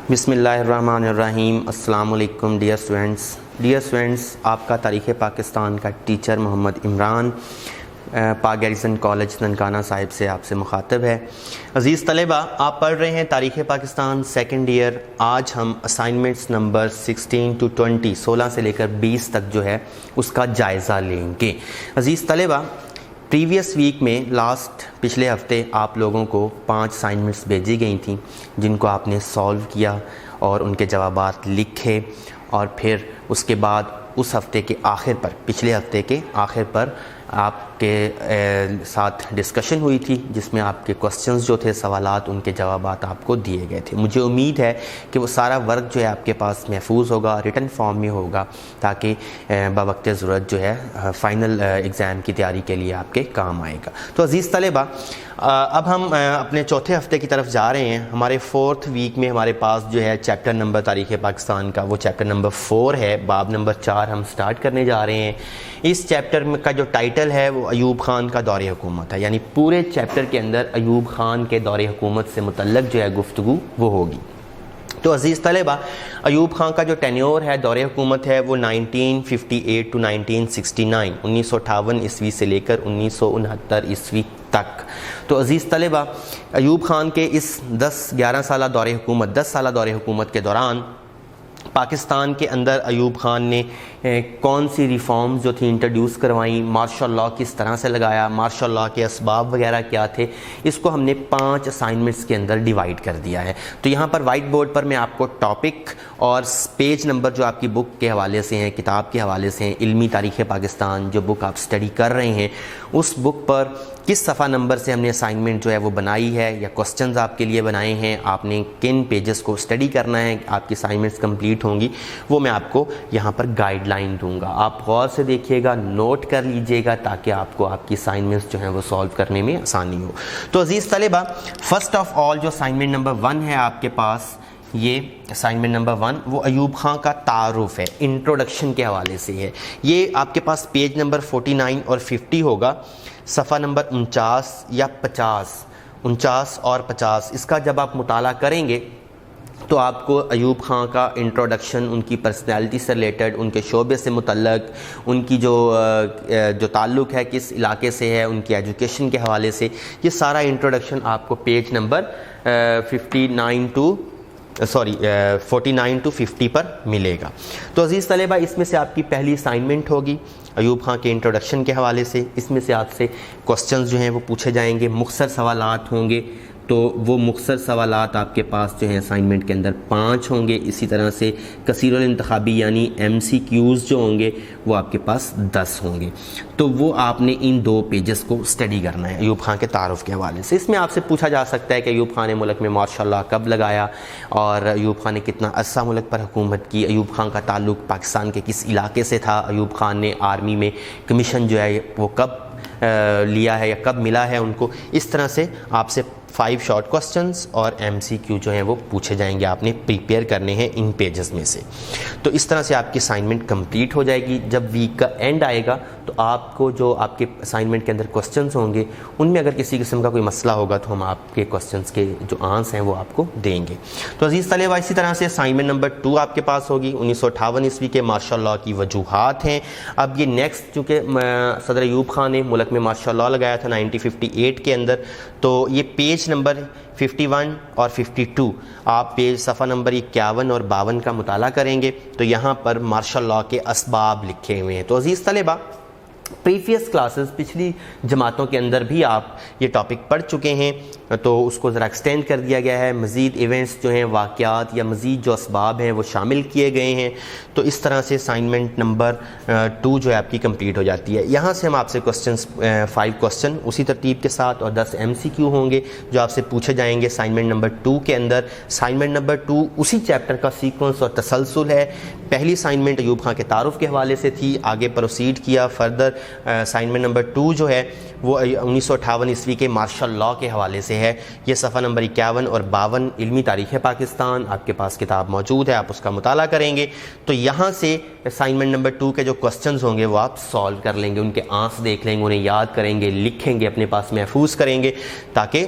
بسم اللہ الرحمن الرحیم۔ السلام علیکم ڈیئر اسٹوڈنٹس، آپ کا تاریخ پاکستان کا ٹیچر محمد عمران پاک گیریزن کالج ننکانہ صاحب سے آپ سے مخاطب ہے۔ عزیز طلبہ، آپ پڑھ رہے ہیں تاریخ پاکستان سیکنڈ ایئر۔ آج ہم اسائنمنٹس نمبر 16 to 20 16 سے لے کر 20 تک جو ہے اس کا جائزہ لیں گے۔ عزیز طلبہ، پریویس ویک میں پچھلے ہفتے آپ لوگوں کو 5 اسائنمنٹس بھیجی گئی تھیں جن کو آپ نے سالو کیا اور ان کے جوابات لکھے، اور پھر اس کے بعد اس ہفتے کے آخر پر، پچھلے ہفتے کے آخر پر آپ کے ساتھ ڈسکشن ہوئی تھی جس میں آپ کے کوسچنز جو تھے، سوالات، ان کے جوابات آپ کو دیے گئے تھے۔ مجھے امید ہے کہ وہ سارا ورک جو ہے آپ کے پاس محفوظ ہوگا، ریٹن فارم میں ہوگا، تاکہ بوقت ضرورت جو ہے فائنل ایگزام کی تیاری کے لیے آپ کے کام آئے گا۔ تو عزیز طلبہ، اب ہم اپنے چوتھے ہفتے کی طرف جا رہے ہیں۔ ہمارے 4تھ ویک میں ہمارے پاس جو ہے چیپٹر نمبر تاریخ پاکستان کا، وہ چیپٹر نمبر 4 ہے، باب نمبر 4 ہم سٹارٹ کرنے جا رہے ہیں۔ اس چیپٹر کا جو ٹائٹل ہے وہ ایوب خان کا دور حکومت ہے، یعنی پورے چیپٹر کے اندر ایوب خان کے دور حکومت سے متعلق جو ہے گفتگو وہ ہوگی۔ تو عزیز طلبہ، ایوب خان کا جو ٹینیور ہے، دور حکومت ہے، وہ 1958 to 1969 1958 عیسوی سے لے کر 1969 عیسوی تک۔ تو عزیز طلبہ، ایوب خان کے اس 10 سالہ دور حکومت کے دوران پاکستان کے اندر ایوب خان نے کون سی ریفارمز جو تھیں انٹروڈیوس کروائیں، مارشل لاء کس طرح سے لگایا، مارشل لاء کے اسباب وغیرہ کیا تھے، اس کو ہم نے 5 اسائنمنٹس کے اندر ڈیوائیڈ کر دیا ہے۔ تو یہاں پر وائٹ بورڈ پر میں آپ کو ٹاپک اور پیج نمبر جو آپ کی بک کے حوالے سے ہیں، کتاب کے حوالے سے ہیں، علمی تاریخ پاکستان جو بک آپ سٹڈی کر رہے ہیں، اس بک پر کس صفحہ نمبر سے ہم نے اسائنمنٹ جو ہے وہ بنائی ہے یا کوسچنز آپ کے لیے بنائے ہیں، آپ نے کن پیجز کو سٹڈی کرنا ہے، آپ کی اسائنمنٹس کمپلیٹ ہوں گی، وہ میں آپ کو یہاں پر گائیڈ لائن دوں گا۔ آپ غور سے دیکھیے گا، نوٹ کر لیجئے گا، تاکہ آپ کو آپ کی اسائنمنٹس جو ہیں وہ سالو کرنے میں آسانی ہو۔ تو عزیز طلبہ، فرسٹ آف آل جو اسائنمنٹ نمبر 1 ہے آپ کے پاس، یہ اسائنمنٹ نمبر 1 وہ ایوب خان کا تعارف ہے، انٹروڈکشن کے حوالے سے ہے۔ یہ آپ کے پاس پیج نمبر 49 اور 50 ہوگا، صفحہ نمبر 49 یا 49 اور 50۔ اس کا جب آپ مطالعہ کریں گے تو آپ کو ایوب خان کا انٹروڈکشن، ان کی پرسنالٹی سے ریلیٹڈ، ان کے شعبے سے متعلق، ان کی جو تعلق ہے کس علاقے سے ہے، ان کی ایجوکیشن کے حوالے سے، یہ سارا انٹروڈکشن آپ کو پیج نمبر 49 to 50 پر ملے گا۔ تو عزیز طلبہ، اس میں سے آپ کی پہلی اسائنمنٹ ہوگی ایوب خان کے انٹروڈکشن کے حوالے سے۔ اس میں سے آپ سے کوسچنز جو ہیں وہ پوچھے جائیں گے، مختصر سوالات ہوں گے۔ تو وہ مختصر سوالات آپ کے پاس جو ہیں اسائنمنٹ کے اندر 5 ہوں گے۔ اسی طرح سے کثیر الانتخابی یعنی MCQs جو ہوں گے وہ آپ کے پاس 10 ہوں گے۔ تو وہ آپ نے ان 2 پیجز کو سٹڈی کرنا ہے ایوب خان کے تعارف کے حوالے سے۔ اس میں آپ سے پوچھا جا سکتا ہے کہ ایوب خان نے ملک میں مارشل لاء کب لگایا، اور ایوب خان نے کتنا عرصہ ملک پر حکومت کی، ایوب خان کا تعلق پاکستان کے کس علاقے سے تھا، ایوب خان نے آرمی میں کمیشن جو ہے وہ کب لیا ہے یا کب ملا ہے ان کو۔ اس طرح سے آپ سے 5 شارٹ کوسچنز اور MCQ جو ہیں وہ پوچھے جائیں گے، آپ نے پریپیئر کرنے ہیں ان پیجز میں سے۔ تو اس طرح سے آپ کی اسائنمنٹ کمپلیٹ ہو جائے گی۔ جب ویک کا اینڈ آئے گا تو آپ کو جو آپ کے اسائنمنٹ کے اندر کوسچنز ہوں گے، ان میں اگر کسی قسم کا کوئی مسئلہ ہوگا تو ہم آپ کے کوسچنز کے جو آنسر ہیں وہ آپ کو دیں گے۔ تو عزیز طلبہ، اسی طرح سے اسائنمنٹ نمبر 2 آپ کے پاس ہوگی، 1958 عیسوی کے مارشل لاء کی وجوہات ہیں۔ اب یہ نیکسٹ، چونکہ صدر ایوب خان نے ملک میں مارشل لاء لگایا تھا 1958 کے اندر، تو یہ پیج نمبر 51 اور 52 آپ پیج صفحہ نمبر 51 اور 52 کا مطالعہ کریں گے تو یہاں پر مارشل لاء کے اسباب لکھے ہوئے ہیں۔ تو عزیز طلبہ، پریویس کلاسز، پچھلی جماعتوں کے اندر بھی آپ یہ ٹاپک پڑھ چکے ہیں، تو اس کو ذرا ایکسٹینڈ کر دیا گیا ہے، مزید ایونٹس جو ہیں، واقعات یا مزید جو اسباب ہیں وہ شامل کیے گئے ہیں۔ تو اس طرح سے اسائنمنٹ نمبر 2 جو ہے آپ کی کمپلیٹ ہو جاتی ہے۔ یہاں سے ہم آپ سے 5 کوسچن اسی ترتیب کے ساتھ اور 10 MCQ ہوں گے جو آپ سے پوچھے جائیں گے اسائنمنٹ نمبر 2 کے اندر۔ اسائنمنٹ نمبر 2 اسی چیپٹر کا سیکوینس اور تسلسل ہے۔ پہلی اسائنمنٹ ایوب خان کے تعارف کے حوالے سے تھی، آگے پروسیڈ کیا فردر۔ اسائنمنٹ نمبر 2 جو ہے وہ 1958 عیسوی کے مارشل لاء کے حوالے سے ہے۔ یہ صفحہ نمبر 51 اور 52 علمی تاریخ پاکستان آپ کے پاس کتاب موجود ہے، آپ اس کا مطالعہ کریں گے تو یہاں سے اسائنمنٹ نمبر 2 کے جو کوسچنز ہوں گے وہ آپ سالو کر لیں گے، ان کے آنسر دیکھ لیں گے، انہیں یاد کریں گے، لکھیں گے، اپنے پاس محفوظ کریں گے، تاکہ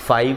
5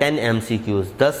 10 MCQs 10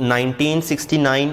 1969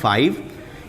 5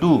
2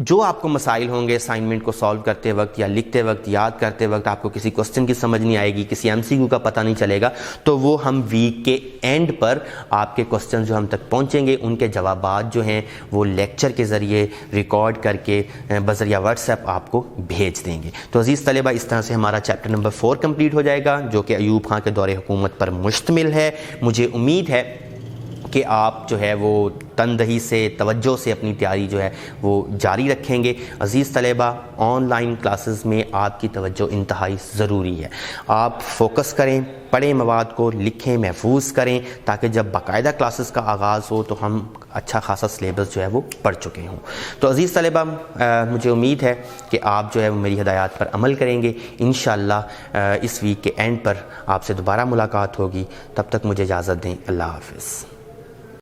جو آپ کو مسائل ہوں گے اسائنمنٹ کو سالو کرتے وقت یا لکھتے وقت، یاد کرتے وقت، آپ کو کسی کوسچن کی سمجھ نہیں آئے گی، کسی ایم سی کیو کا پتہ نہیں چلے گا، تو وہ ہم ویک کے اینڈ پر آپ کے کوسچن جو ہم تک پہنچیں گے ان کے جوابات جو ہیں وہ لیکچر کے ذریعے ریکارڈ کر کے بذریعہ واٹس ایپ آپ کو بھیج دیں گے۔ تو عزیز طلبہ، اس طرح سے ہمارا چیپٹر نمبر 4 کمپلیٹ ہو جائے گا، جو کہ ایوب خان کے دور حکومت پر مشتمل ہے۔ مجھے امید ہے کہ آپ جو ہے وہ تندہی سے، توجہ سے اپنی تیاری جو ہے وہ جاری رکھیں گے۔ عزیز طلبہ، آن لائن کلاسز میں آپ کی توجہ انتہائی ضروری ہے۔ آپ فوکس کریں، پڑھیں مواد کو، لکھیں، محفوظ کریں، تاکہ جب باقاعدہ کلاسز کا آغاز ہو تو ہم اچھا خاصا سلیبس جو ہے وہ پڑھ چکے ہوں۔ تو عزیز طلبہ، مجھے امید ہے کہ آپ جو ہے وہ میری ہدایات پر عمل کریں گے۔ انشاءاللہ اس ویک کے اینڈ پر آپ سے دوبارہ ملاقات ہوگی۔ تب تک مجھے اجازت دیں۔ اللہ حافظ۔